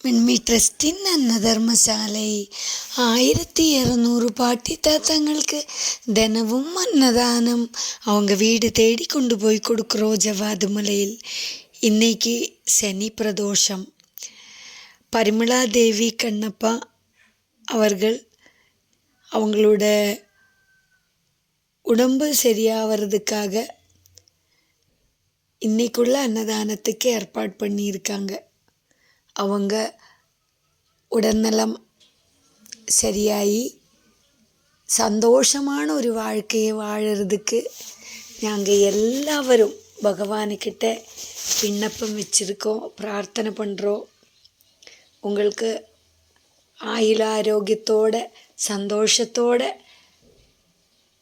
வெண்மை ட்ரஸ்டின் அன்னதர்மசாலை 1200 பாட்டி தாத்தாங்களுக்கு தினமும் அன்னதானம். அவங்க வீடு தேடி கொண்டு போய் கொடுக்குறோம் ஜவாது மலையில். இன்னைக்கு சனி பிரதோஷம். பரிமளா தேவி கண்ணப்பா அவர்கள் அவங்களோட உடம்பு சரியாகிறதுக்காக இன்னைக்குள்ள அன்னதானத்துக்கு ஏற்பாடு பண்ணியிருக்காங்க. அவங்க உடல்நலம் சரியாகி சந்தோஷமான ஒரு வாழ்க்கையை வாழறதுக்கு நாங்கள் எல்லாரும் பகவானுக்கிட்ட விண்ணப்பம் வச்சுருக்கோம், பிரார்த்தனை பண்ணுறோம். உங்களுக்கு ஆயுள ஆரோக்கியத்தோட சந்தோஷத்தோடு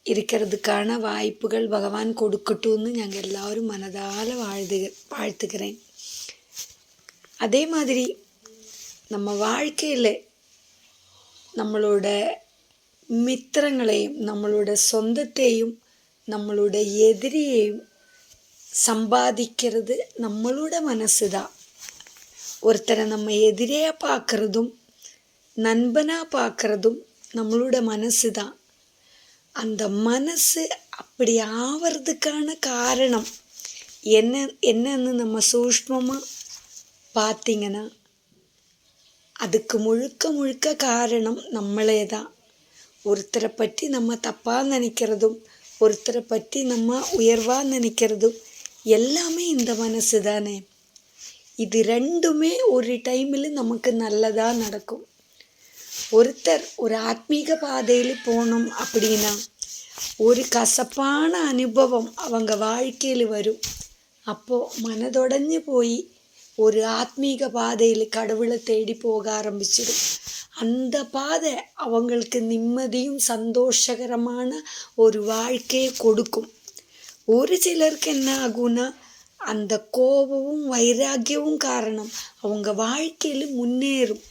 இருக்கிறதுக்கான வாய்ப்புகள் பகவான் கொடுக்கட்டும்னு நாங்கள் எல்லோரும் மனதால் வாழ்த்துக்கிறேன். அதே மாதிரி நம்ம வாழ்க்கையில் நம்மளோட மித்திரங்களையும் நம்மளோட சொந்தத்தையும் நம்மளோட எதிரியையும் சம்பாதிக்கிறது நம்மளோட மனசு தான். ஒருத்தரை நம்ம எதிரியாக பார்க்குறதும் நண்பனாக பார்க்குறதும் நம்மளோட மனசு தான். அந்த மனசு அப்படி ஆவறதுக்கான காரணம் என்னன்னு நம்ம சூஷ்மமாக பார்த்திங்கன்னா அதுக்கு முழுக்க காரணம் நம்மளே தான். ஒருத்தரை பற்றி நம்ம தப்பாக நினைக்கிறதும் ஒருத்தரை பற்றி நம்ம உயர்வாக நினைக்கிறதும் எல்லாமே இந்த மனசு தானே. இது ரெண்டுமே ஒரு டைமில் நமக்கு நல்லதாக நடக்கும். ஒருத்தர் ஒரு ஆத்மீக பாதையில் போகணும் அப்படின்னா ஒரு கசப்பான அனுபவம் அவங்க வாழ்க்கையில் வரும். அப்போது மனதொடைஞ்சு போய் ஒரு ஆத்மீக பாதையில் கடவுளை தேடி போக ஆரம்பிச்சிடும். அந்த பாதை அவங்களுக்கு நிம்மதியும் சந்தோஷகரமான ஒரு வாழ்க்கையை கொடுக்கும். ஒரு சிலருக்கு என்ன ஆகும்னா அந்த கோபமும் வைராக்கியமும் காரணம் அவங்க வாழ்க்கையில் முன்னேறும்.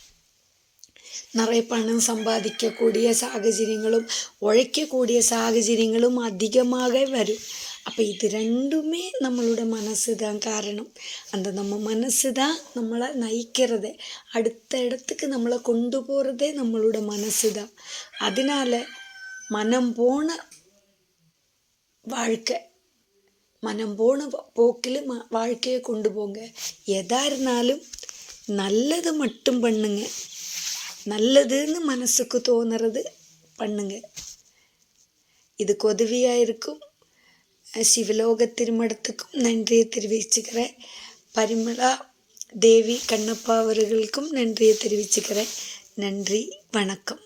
நிறைய பணம் சம்பாதிக்கக்கூடிய சாகச்சரியங்களும் உழைக்கக்கூடிய சாகச்சரியங்களும் அதிகமாக வரும். அப்போ இது ரெண்டுமே நம்மளோட மனசு தான் காரணம். அந்த நம்ம மனசு தான் நம்மளை நயிக்கிறதே, அடுத்த இடத்துக்கு நம்மளை கொண்டு போகிறதே நம்மளோட மனசு தான். அதனால் மனம் போன வாழ்க்கை, மனம் போன போக்கில் வாழ்க்கையை கொண்டு போங்க. எதாக இருந்தாலும் நல்லது மட்டும் பண்ணுங்க. நல்லதுன்னு மனசுக்கு தோணுறது பண்ணுங்க. இதுக்கு உதவியாக இருக்கும் சிவலோக திருமணத்துக்கும் நன்றியை தெரிவிச்சுக்கிறேன். பரிமளா தேவி கண்ணப்பா அவர்களுக்கும் நன்றியை தெரிவிச்சுக்கிறேன். நன்றி, வணக்கம்.